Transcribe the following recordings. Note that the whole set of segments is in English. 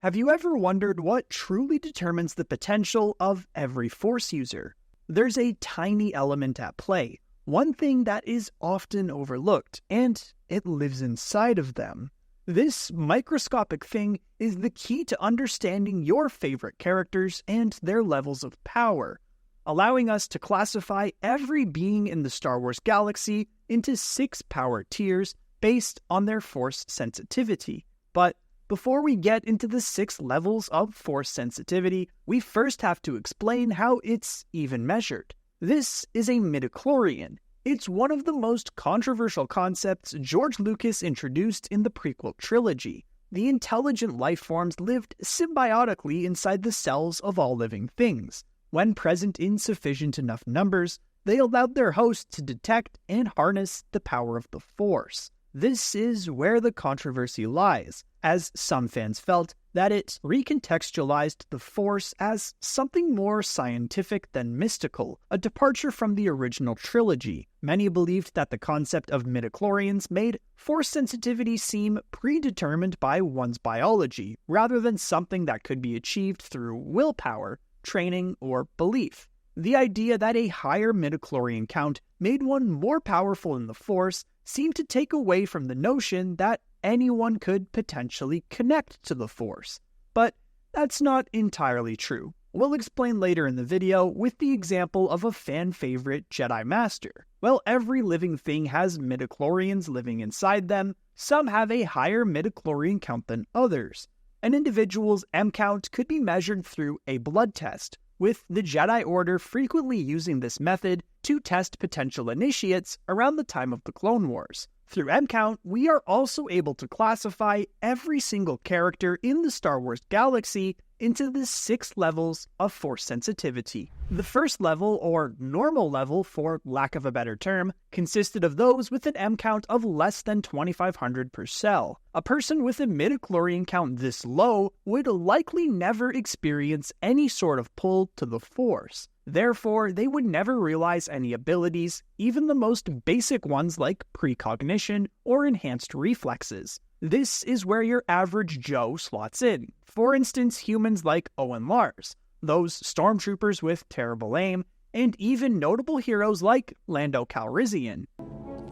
Have you ever wondered what truly determines the potential of every Force user? There's a tiny element at play, one thing that is often overlooked, and it lives inside of them. This microscopic thing is the key to understanding your favorite characters and their levels of power, allowing us to classify every being in the Star Wars galaxy into 6 power tiers based on their Force sensitivity. But before we get into the 6 levels of Force sensitivity, we first have to explain how it's even measured. This is a midi-chlorian. It's one of the most controversial concepts George Lucas introduced in the prequel trilogy. The intelligent life forms lived symbiotically inside the cells of all living things. When present in sufficient enough numbers, they allowed their host to detect and harness the power of the Force. This is where the controversy lies, as some fans felt that it recontextualized the Force as something more scientific than mystical, a departure from the original trilogy. Many believed that the concept of midi-chlorians made Force sensitivity seem predetermined by one's biology, rather than something that could be achieved through willpower, training, or belief. The idea that a higher midi-chlorian count made one more powerful in the Force seemed to take away from the notion that anyone could potentially connect to the Force. But that's not entirely true. We'll explain later in the video with the example of a fan-favorite Jedi Master. Well, every living thing has midi-chlorians living inside them. Some have a higher midi-chlorian count than others. An individual's M count could be measured through a blood test, with the Jedi Order frequently using this method to test potential initiates around the time of the Clone Wars. Through M count, we are also able to classify every single character in the Star Wars galaxy into the 6 levels of Force sensitivity. The first level, or normal level for lack of a better term, consisted of those with an M count of less than 2500 per cell. A person with a midi-chlorian count this low would likely never experience any sort of pull to the Force. Therefore, they would never realize any abilities, even the most basic ones like precognition or enhanced reflexes. This is where your average Joe slots in. For instance, humans like Owen Lars, those stormtroopers with terrible aim, and even notable heroes like Lando Calrissian.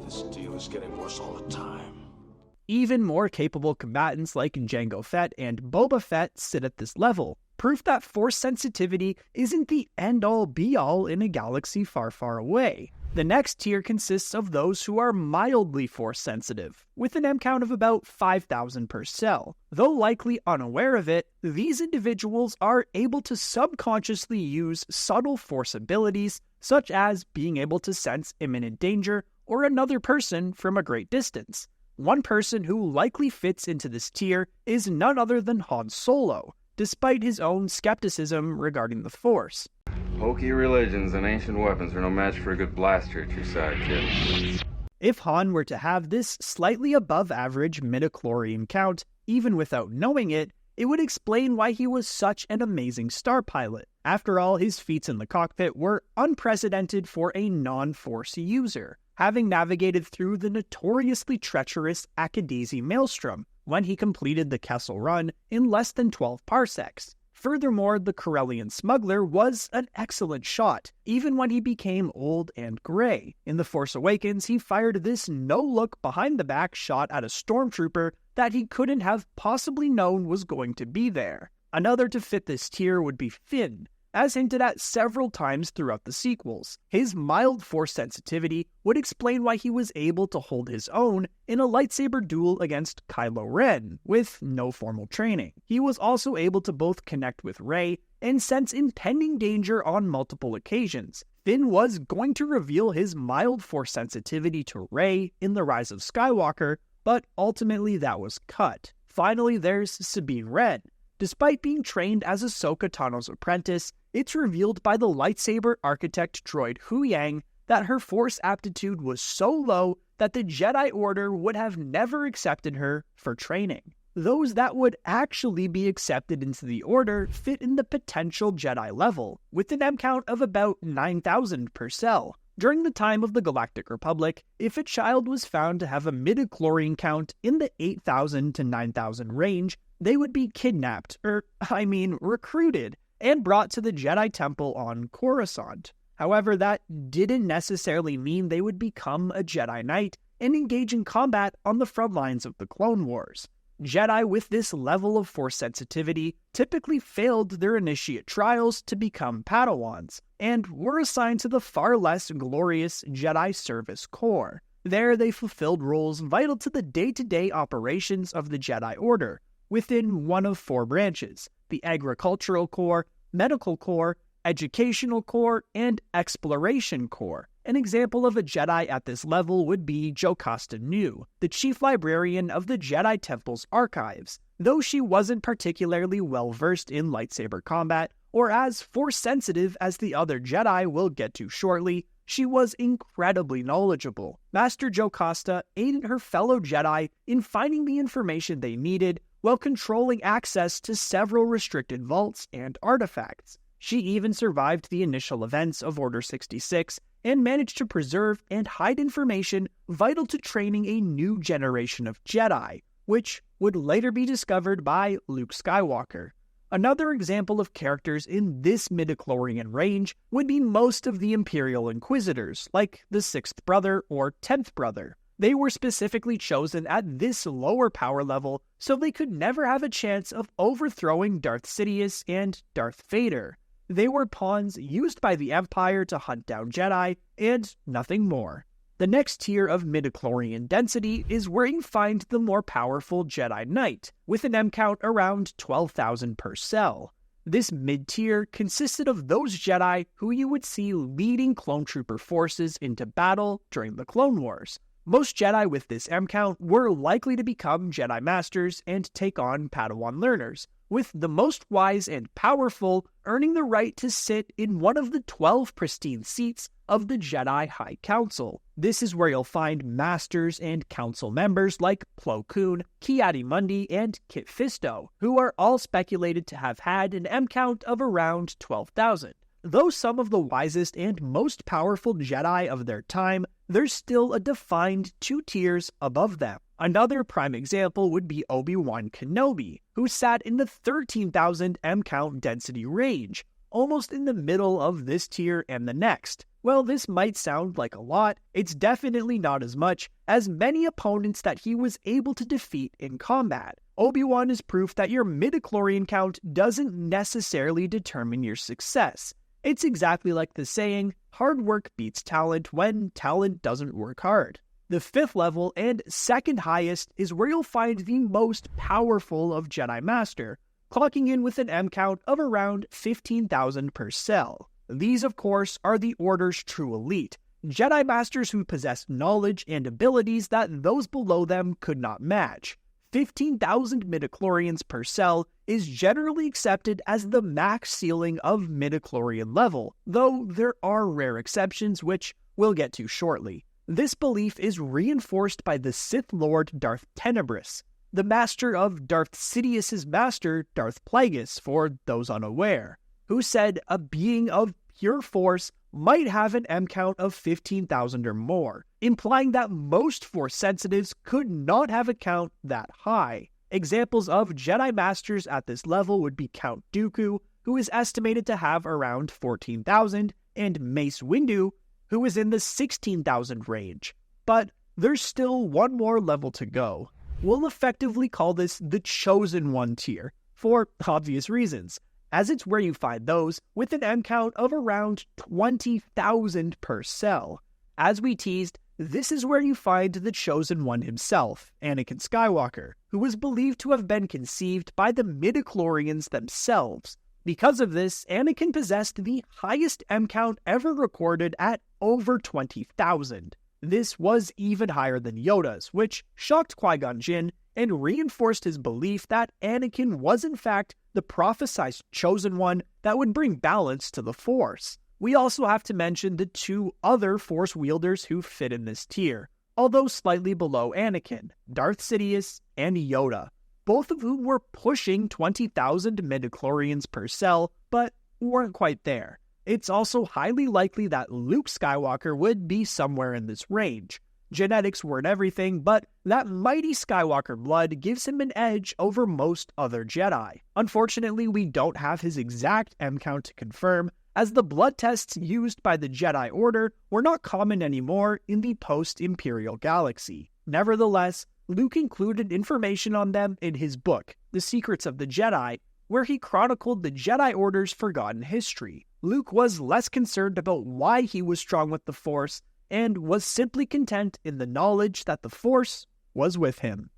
This deal is getting worse all the time. Even more capable combatants like Jango Fett and Boba Fett sit at this level. Proof that Force sensitivity isn't the end-all be-all in a galaxy far, far away. The next tier consists of those who are mildly Force sensitive, with an M count of about 5,000 per cell. Though likely unaware of it, these individuals are able to subconsciously use subtle Force abilities, such as being able to sense imminent danger or another person from a great distance. One person who likely fits into this tier is none other than Han Solo, despite his own skepticism regarding the Force. Hokey religions and ancient weapons are no match for a good blaster at your side, kid. If Han were to have this slightly above average midi-chlorian count, even without knowing it, it would explain why he was such an amazing star pilot. After all, his feats in the cockpit were unprecedented for a non-Force user, having navigated through the notoriously treacherous Akadezi Maelstrom when he completed the Kessel Run in less than 12 parsecs. Furthermore, the Corellian smuggler was an excellent shot, even when he became old and gray. In The Force Awakens, he fired this no-look behind-the-back shot at a stormtrooper that he couldn't have possibly known was going to be there. Another to fit this tier would be Finn, as hinted at several times throughout the sequels. His mild Force sensitivity would explain why he was able to hold his own in a lightsaber duel against Kylo Ren, with no formal training. He was also able to both connect with Rey and sense impending danger on multiple occasions. Finn was going to reveal his mild Force sensitivity to Rey in The Rise of Skywalker, but ultimately that was cut. Finally, there's Sabine Wren. Despite being trained as Ahsoka Tano's apprentice, it's revealed by the lightsaber architect droid Huyang that her Force aptitude was so low that the Jedi Order would have never accepted her for training. Those that would actually be accepted into the Order fit in the potential Jedi level, with an M count of about 9,000 per cell. During the time of the Galactic Republic, if a child was found to have a midi-chlorian count in the 8,000 to 9,000 range, they would be kidnapped, recruited, and brought to the Jedi Temple on Coruscant. However, that didn't necessarily mean they would become a Jedi Knight and engage in combat on the front lines of the Clone Wars. Jedi with this level of Force sensitivity typically failed their initiate trials to become Padawans, and were assigned to the far less glorious Jedi Service Corps. There they fulfilled roles vital to the day-to-day operations of the Jedi Order, within one of four branches: the Agricultural Corps, Medical Corps, Educational Corps, and Exploration Corps. An example of a Jedi at this level would be Jocasta Nu, the chief librarian of the Jedi Temple's archives. Though she wasn't particularly well-versed in lightsaber combat, or as Force-sensitive as the other Jedi we'll get to shortly, she was incredibly knowledgeable. Master Jocasta aided her fellow Jedi in finding the information they needed while controlling access to several restricted vaults and artifacts. She even survived the initial events of Order 66 and managed to preserve and hide information vital to training a new generation of Jedi, which would later be discovered by Luke Skywalker. Another example of characters in this midichlorian range would be most of the Imperial Inquisitors, like the 6th Brother or 10th Brother. They were specifically chosen at this lower power level so they could never have a chance of overthrowing Darth Sidious and Darth Vader. They were pawns used by the Empire to hunt down Jedi, and nothing more. The next tier of midichlorian density is where you find the more powerful Jedi Knight, with an M count around 12,000 per cell. This mid-tier consisted of those Jedi who you would see leading clone trooper forces into battle during the Clone Wars. Most Jedi with this M count were likely to become Jedi Masters and take on Padawan learners, with the most wise and powerful earning the right to sit in one of the 12 pristine seats of the Jedi High Council. This is where you'll find Masters and Council members like Plo Koon, Ki-Adi-Mundi, and Kit Fisto, who are all speculated to have had an M count of around 12,000. Though some of the wisest and most powerful Jedi of their time, there's still a defined 2 tiers above them. Another prime example would be Obi-Wan Kenobi, who sat in the 13,000 M count density range, almost in the middle of this tier and the next. While this might sound like a lot, it's definitely not as much as many opponents that he was able to defeat in combat. Obi-Wan is proof that your midichlorian count doesn't necessarily determine your success. It's exactly like the saying, hard work beats talent when talent doesn't work hard. The 5th level and second highest is where you'll find the most powerful of Jedi Master, clocking in with an M count of around 15,000 per cell. These, of course, are the Order's true elite, Jedi Masters who possess knowledge and abilities that those below them could not match. 15,000 midichlorians per cell is generally accepted as the max ceiling of midichlorian level, though there are rare exceptions which we'll get to shortly. This belief is reinforced by the Sith Lord Darth Tenebrous, the master of Darth Sidious's master Darth Plagueis for those unaware, who said a being of pure force might have an M count of 15,000 or more, implying that most Force sensitives could not have a count that high. Examples of Jedi Masters at this level would be Count Dooku, who is estimated to have around 14,000, and Mace Windu, who is in the 16,000 range. But there's still one more level to go. We'll effectively call this the Chosen One tier, for obvious reasons, as it's where you find those with an M count of around 20,000 per cell. As we teased, this is where you find the Chosen One himself, Anakin Skywalker, who was believed to have been conceived by the midichlorians themselves. Because of this, Anakin possessed the highest M count ever recorded at over 20,000. This was even higher than Yoda's, which shocked Qui-Gon Jinn and reinforced his belief that Anakin was in fact the prophesized Chosen One that would bring balance to the Force. We also have to mention the 2 other Force wielders who fit in this tier, although slightly below Anakin, Darth Sidious and Yoda, both of whom were pushing 20,000 midichlorians per cell, but weren't quite there. It's also highly likely that Luke Skywalker would be somewhere in this range. Genetics weren't everything, but that mighty Skywalker blood gives him an edge over most other Jedi. Unfortunately, we don't have his exact M count to confirm, as the blood tests used by the Jedi Order were not common anymore in the post-Imperial galaxy. Nevertheless, Luke included information on them in his book, The Secrets of the Jedi, where he chronicled the Jedi Order's forgotten history. Luke was less concerned about why he was strong with the Force, and was simply content in the knowledge that the Force was with him.